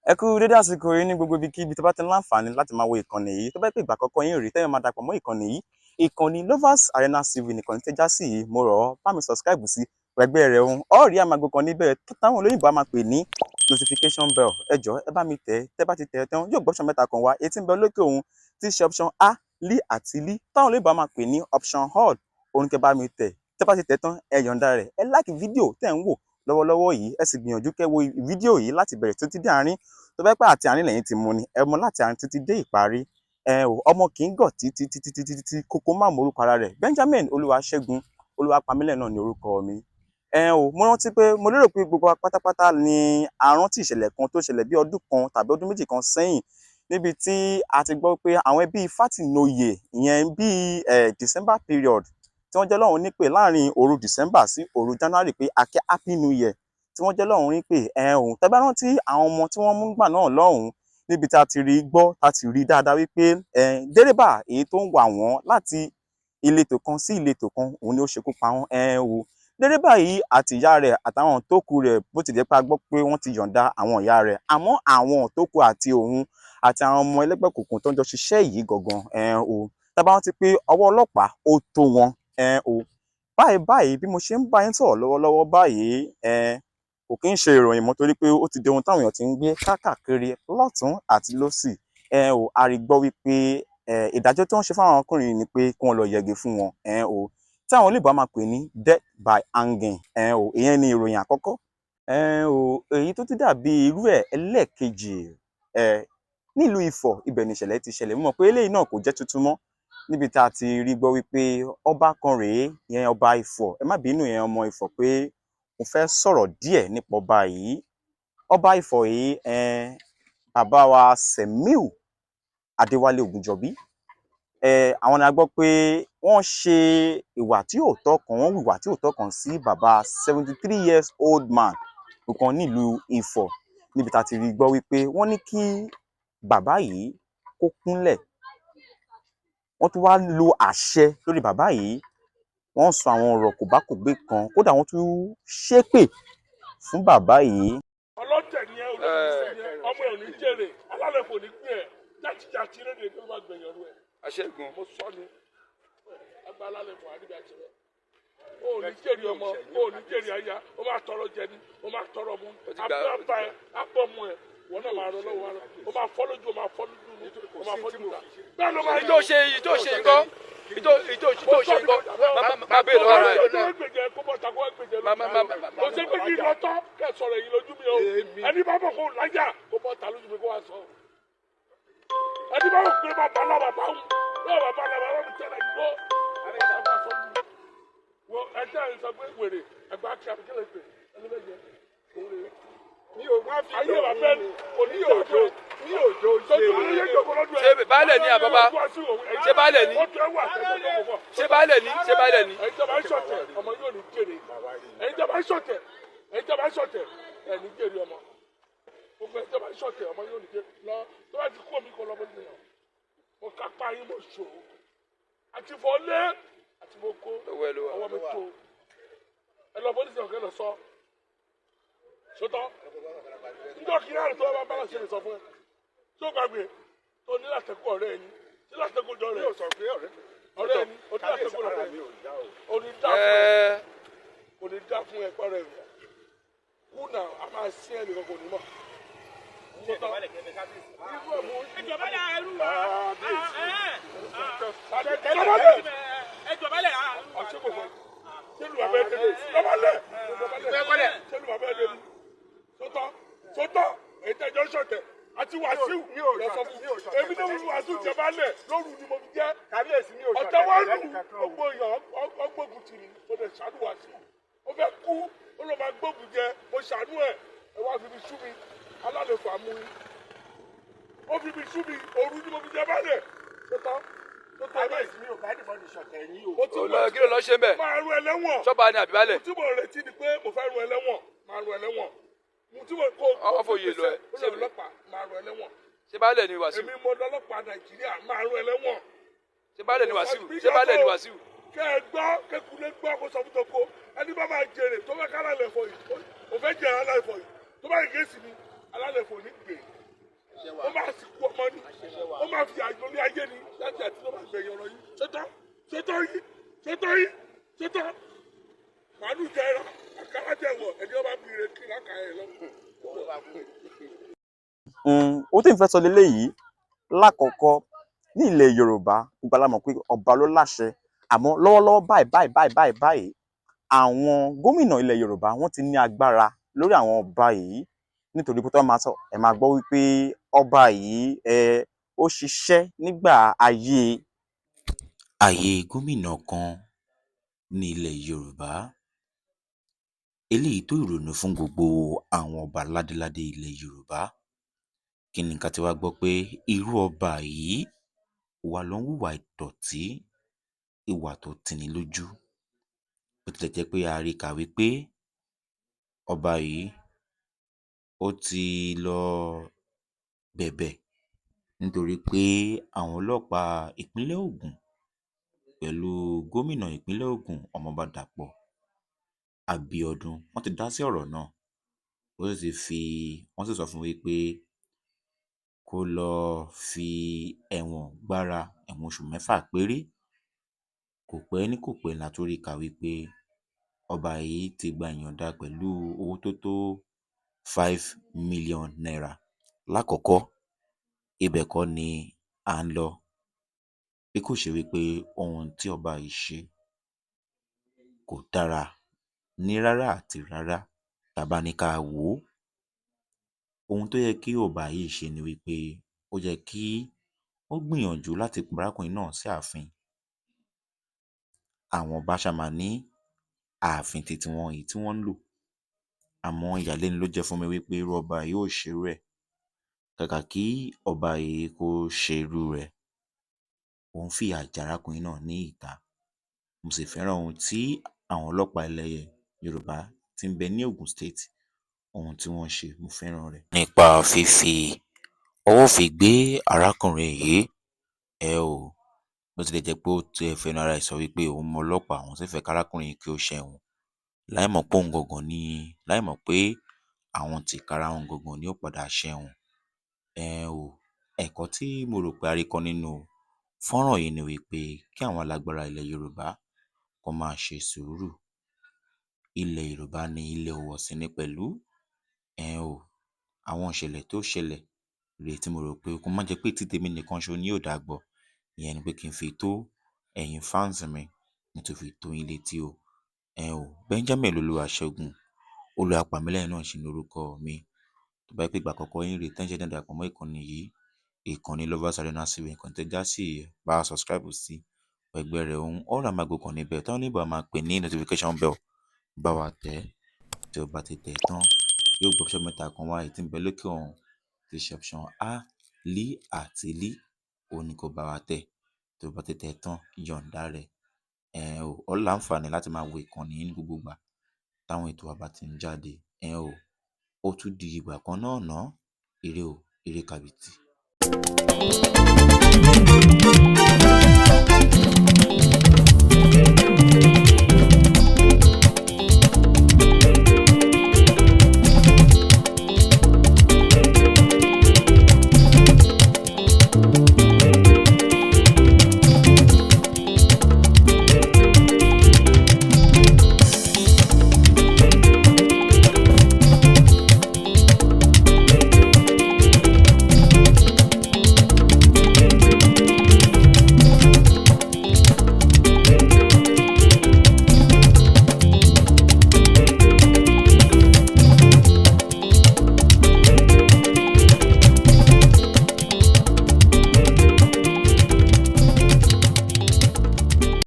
Ẹ kú dédé àsìkò yìí ní gbogbo ibikíbi tó bá ti ń láǹfààní láti máa wo ìkànnì yìí tó bá pè ìgbà àkọ́kọ́ yín rí tẹ́yọ̀ máa dàpọ̀ mọ́ ìkànnì yìí. Ìkànnì Lovers Arena TV nìkan ní tẹ́já sí yìí mo rọ̀ ọ́ bá mi subscribe sí ẹgbẹ́ rẹ̀ ohun ọ̀rí àmàgbò kan níbẹ̀ táwọn olóyìnbó á máa pè ní notification bell. Ẹ jọ̀ọ́ ẹ bá mi tẹ̀ tẹ́ bá ti tẹ̀ tán yóò gbọ́ option mẹ́ta kan wá etí ń bẹ lókè òun tí ṣe option A lí àti lí táwọn olóyìnbó á máa pè ní option all òun kẹ́ bá mi tẹ̀ tẹ́ bá ti tẹ̀ tán ẹ yọ̀ǹda rẹ̀ ẹ like fídíò tẹ́ ń wò lọ́wọ́lọ́wọ́ yìí ẹ sì gbìyànjú kẹ́ wo fídíò yìí láti bẹ̀rẹ̀ títí dé àárín tó bá pẹ́ àti àárín lẹ́yìn tí mo ní ẹ mọ láti àárín títí dé ìparí ọmọ kì í gọ̀ títí kókó má mọ orúkọ ara rẹ̀ Benjamin Olúwaṣẹ́gun Olúwapamílẹ̀ náà ní orúkọ mi. Mo rántí pé mo lérò pé gbogbo pátápátá ni a rántí ìṣẹ̀lẹ̀ kan tó ṣẹlẹ̀ bí ọdún kan tàbí ọdún méjì kan sẹ́yìn níbi tí a ti gbọ́ pé àwọn ẹbí Fátìnóyè ìyẹn bíi December period tí wọ́n jẹ́ lọ́hùn ní pé láàrin òru December sí òru January pé akẹ́ happy new year tí wọ́n jẹ́ lọ́hùn ní pé òun tẹ́ bá rántí àwọn ọmọ tí wọ́n mú gbà náà lọ́hùn níbi tá a ti rí gbọ́ tá a ti rí dáadáa wípé dẹ́rẹ́bà èyí tó ń wà wọ́n láti ìletò kan sí ìletò kan òun ni ó ṣekú pa wọ́n o dẹ́rẹ́bà yìí àti ìyá rẹ̀ àtàwọn tó kù rẹ̀ bó ti jẹ́ pé a gbọ́ pé wọ́n ti yọ̀ǹda àwọn ìyá rẹ̀ àmọ́ àwọn tó kù àti òun àti àwọn ọmọ ẹlẹ́gbẹ́ òkùnkùn tó ń jọ ṣiṣẹ́ yìí gangan o tá bá rántí pé ọwọ́ ọlọ́pàá ó tó wọn o báyìí bí mo ṣe ń bá yín sọ̀rọ̀ lọ́wọ́lọ́wọ́ báyìí kò kí ń ṣe ìròyìn mọ́ torí pé ó ti di ohun táwọn èèyàn ti ń gbé káàkiri lọ́tún àti lósì a rí gbọ́ wípé ìdájọ́ tí wọ́n ṣe fáwọn ọkùnrin ni pé kí wọ́n lọ yẹgi fún wọn tí àwọn olóyìnbó máa pè ní death by hanging ìyẹn ni ìròyìn àkọ́kọ́ èyí tó ti dàbí irú ẹ̀ ẹlẹ́ẹ̀kejì nílùú Ifọ̀ ibẹ̀ ni ìṣẹ̀lẹ̀ ti ṣẹlẹ̀ mọ̀ pé eléyìí náà kò jẹ́ tuntun mọ́ níbi tá a ti rí gbọ́ wípé ọba kan rèé ìyẹn ọba Ifọ̀ ẹ má bínú ìyẹn ọmọ Ifọ̀ pé mo fẹ́ sọ̀rọ̀ díẹ̀ nípa ọba yìí ọba Ifọ̀ yìí bàbá wa Sẹ̀míù Adéwálé Ògúnjọbí àwọn ni a gbọ́ pé wọ́n ṣe ìwà tí ò tọ́ kan wọ́n hùwà tí ò tọ́ kan sí bàbá 73 years old man kan nílùú Ifọ̀ níbi tá a ti rí gbọ́ wípé wọ́n ní kí bàbá yìí kó kúnlẹ̀ wọ́n tún wá lo àṣẹ lórí bàbá yìí wọ́n sọ àwọn ọ̀rọ̀ kòbákùgbé kan kódà wọ́n tún ṣépè fún bàbá yìí. ọlọ́tẹ̀ ni ẹ ọmọ ẹ̀ ò ní jèrè alálẹ̀ kò ní pín ẹ̀ jáde lédè tó bá gbẹ̀yàn rú ẹ̀. aṣẹ́gun mo sọ ni agbá alálẹ̀ fún àdìbí àṣẹwẹ́ o ò ní jèrè ọmọ o ò ní jèrè aya o máa tọrọ jẹ ni o máa tọrọ mu abúlé ẹ abọ́ mu ẹ wọn náà máa rọ lọ́wọ́ ara o máa fọ́ lójú o máa fọ́ lójú o máa fọ́ lójú ta bẹ́ẹ̀ ló máa yọ. ìjọ ṣe nǹkan máa bèèrè lọ́wọ́ rẹ̀. ọjọ́ ìgbèjẹ kó bọ́ ta kó ìgbèjẹ lójú mi o ṣe pé kí n lọ tọ́ kẹ́ sọ̀rọ̀ èyí lójú mi o ẹni bá bọ̀ kó lájà kó bọ́ ta lójú mi kó wá sọ. ẹni bá bọ̀ pé bàbá alábàbà ń lọ́wọ́ bàbá alábàbà ń tẹ̀lé ìgbó wọ ẹjẹ́ ẹ̀ sọ pé wèrè ẹgbẹ́ akíá mi kílẹ̀ pé ẹni bẹ́ẹ̀ jẹ́ òun rè é. mi ò má fi ayé bàbá ẹni òní òjò ní òjò ṣe baálẹ̀ ní àbábá ṣe baálẹ̀ ní ṣe baálẹ̀ ní ṣe baálẹ̀ ní. ẹ̀yin jọba ń ṣọ̀tẹ̀ ọmọ yóò ní jèrè ẹ̀yin jọba ń ṣọ̀tẹ̀ ẹ̀ ní jèrè ọmọ gbogbo ẹ̀yin jọba ń ṣọ̀tẹ̀ ọmọ yóò ní jèrè lọ tó bá ti kú omi kọ lọ́mọ nìyẹn mo kápá yín mo ṣòro àti fọlé àti mo kó ọwọ́ mi tó ẹ lọ bọ́lí sọ̀kẹ́ lọ sọ sótọ́ nítorí kí náà tó bá bá lọ ṣe lè sọ fún ẹ tó gbàgbé tó ní látẹ̀kọ́ ọ̀rẹ́ ẹni tí látẹ̀kọ́ jọ rẹ̀. yóò sọ pé ọ̀rẹ́ ẹni o ní látẹ̀kọ́ ọ̀rẹ́ ẹni o ní dá fún ẹ pẹ́rẹ́ rẹ̀ kú náà a máa sí ẹnì kan kò ní mọ̀. ìjọba lè ẹrú wa ìjọba lè ṣé lu bàbá ẹ̀ débi lọ́balẹ̀ ṣé lu bàbá ẹ̀ débi sótọ́ èyí tẹ́jọ́ ṣọ̀tẹ̀ àti Wàsíù lọ́sọ̀ fún èmi náà wù Wàsíù jẹ̀bálẹ̀ lóru ni mo fi jẹ́ ọ̀tẹ̀ wá lù gbogbo èèyàn ọgbógun tì mí mo lè ṣàánú Wàsíù ó fẹ́ kú ó lọ́ máa gbógun jẹ mo ṣàánú ẹ̀ ẹ wá fi mi sú mi alálẹ̀fọ̀ àmúrí ó fi mi sú mi òru ni mo fi jẹ̀bálẹ̀ sótọ́ kábíyèsí mi ò bá dìbọn ní ṣọ̀tẹ̀ yín o. kí ló lọ ṣe bẹ́ẹ̀. máa rún ẹlẹ́wọ̀n. sọ́ba ni àbíbálẹ̀. mo tí mo retí ni pé mo fẹ́ rún ẹlẹ́wọ̀n máa rún ẹlẹ́wọ̀n. mo tí mo kó ọ̀fọ̀yè lọ ẹ̀. ṣé ọlọ́pàá máa rún ẹlẹ́wọ̀n. ṣé baálẹ̀ ni Wàsíù. èmi mo lọ́lọ́pàá Nàìjíríà máa rún ẹlẹ́wọ̀n. ṣé baálẹ̀ ni Wàsíù. ṣé baálẹ̀ ni Wàsíù. kẹ́ ẹ gbọ́ kékulé gbọ́ kó sọ fún toko ẹni bá máa jèrè tó fẹ́ ká alálẹ̀ fọ yìí ó fẹ́ jẹ alálẹ̀ fọ yìí tó bá yìí gẹ̀ẹ́sì ni alálẹ̀ fọ ní gbè ó máa sì kú ọmọ ni ó máa fi àjọ ní ayé ni láti àti tó máa gbẹ̀yìn ọ̀rọ̀ yìí ṣètò màálù jẹra àkàrà jẹwọ ẹni ọba bìrè kí láka ẹ lọ. ohun tí n fẹ́ sọ leléyìí lákọ̀ọ́kọ́ ní ilẹ̀ Yorùbá gbogbo la mọ̀ pé ọba ló láṣẹ àmọ́ lọ́wọ́lọ́wọ́ báyìí àwọn gómìnà ilẹ̀ Yorùbá wọ́n ti ní agbára lórí àwọn ọba yìí nítorí pé tó máa sọ ẹ máa gbọ́ wípé ọba yìí ó ṣiṣẹ́ nígbà ayé gómìnà kan ní ilẹ̀ Yorùbá eléyìí tó ìrònú fún gbogbo àwọn ọba ládéládé ilẹ̀ Yorùbá kí ni ká ti wá gbọ́ pé irú ọba yìí wà ló ń hùwà ìdọ̀tí ìwà tó tini lójú bó tilẹ̀ jẹ́ pé a rí kà wípé ọba yìí ó ti lọ bẹ̀bẹ̀ nítorí pé àwọn ọlọ́pàá ìpínlẹ̀ Ògùn pẹ̀lú gómìnà ìpínlẹ̀ Ògùn ọmọọba Dàpọ̀ Abíọ́dún wọ́n ti dá sí ọ̀rọ̀ náà wọ́n sì sọ fún wípé kó lọ fi ẹ̀wọ̀n gbára ẹ̀wọ̀n oṣù 6 péré kò pẹ́ látòrí kà wípé ọba yìí ti gba ìyọ̀ǹda pẹ̀lú owó tó tó 5 million naira. Lákọ̀ọ́kọ́ ibẹ̀ kọ́ ni à ń lọ bí kò ṣe wípé ohun tí ọba yìí ṣe kò dára ní rárá àti rárá tá bá ní ká wò ó. Ohun tó yẹ kí ọba yìí ṣe ni wípé ó yẹ kí ó gbìyànjú láti pe arákùnrin náà sí ààfin. Àwọn ọba ṣá máa ní ààfin titi wọn èyí tí wọ́n ń lò àmọ́ ìyàlẹ́nu ló jẹ́ fún mi wípé irú ọba yìí ò ṣerú ẹ̀. Kàkà kí ọba yìí kó ṣerú rẹ̀ ó ń fìyà jẹ arákùnrin náà ní ìta. Mo sì fẹ́ràn ohun tí àwọn ọlọ́pàá ilẹ̀ Yorùbá tí ń bẹ ní Ògùn State ohun tí wọ́n ṣe mo fẹ́ràn rẹ̀. Nípa fífi ọwọ́ òfin gbé arákùnrin yìí bó tilẹ̀ jẹ́ pé ó ti fẹnu ara ẹ̀ sọ wípé òun mọ ọlọ́pàá òun sì fẹ́ kárákùnrin yìí kí ó ṣẹ̀wọ̀n láìmọ̀ pé òun gangan ni láìmọ̀ pé àwọn tìkára òun gangan ni ó padà ṣẹ̀wọ̀n. Ẹ̀kọ́ tí mo rò pé a rí kọ́ nínú fọ́nrán yìí ni wípé kí àwọn alágbára ilẹ̀ Yorùbá kó máa ṣe sùúrù. Ilẹ̀ Yorùbá ni ilẹ̀ òwòsí ní pẹ̀lú àwọn ìṣẹ̀lẹ̀ tó ṣẹlẹ̀ rèé tí mo rò pé kó má jẹ́ pé tí tèmi nìkan ṣo ni yóò dá gbọ́. Ìyẹn ni pé kí n fi tó ẹ̀yin fans mi nítorí fi tó yín létí o. Benjamin Olúwaṣẹ́gun Olúwapàmílẹ́yìn náà ṣì ní orúkọ mi. Tó bá jẹ́ pé ìgbà àkọ́kọ́ yín rèé tẹ́ ń ṣe darapọ̀ mọ́ ìkànnì yìí ìkànnì Lovers Arena TV nǹkan tẹ́ já sí bá a subscribe sí ẹgbẹ́ rẹ̀ ohun ọ̀rọ̀ àmàgbò kan níbẹ̀ táwọn oníbàá máa pè ní notification bell bá wa tẹ̀ tí o bá ti tẹ̀ tán yóò gbọ́ option mẹ́ta kan wá èyí tí ń bẹ lókè ọ̀hún ti ṣe option A lí àti lí òun ni kò bá wa tẹ̀ tí o bá ti tẹ̀ tán yọ̀ǹda rẹ̀ ó láǹfààní láti máa wo ìkànnì ní gbogbo ìgbà táwọn ètò wa bá ti ń jáde ó tún di ìgbà kan náà ná ire kàbìtì.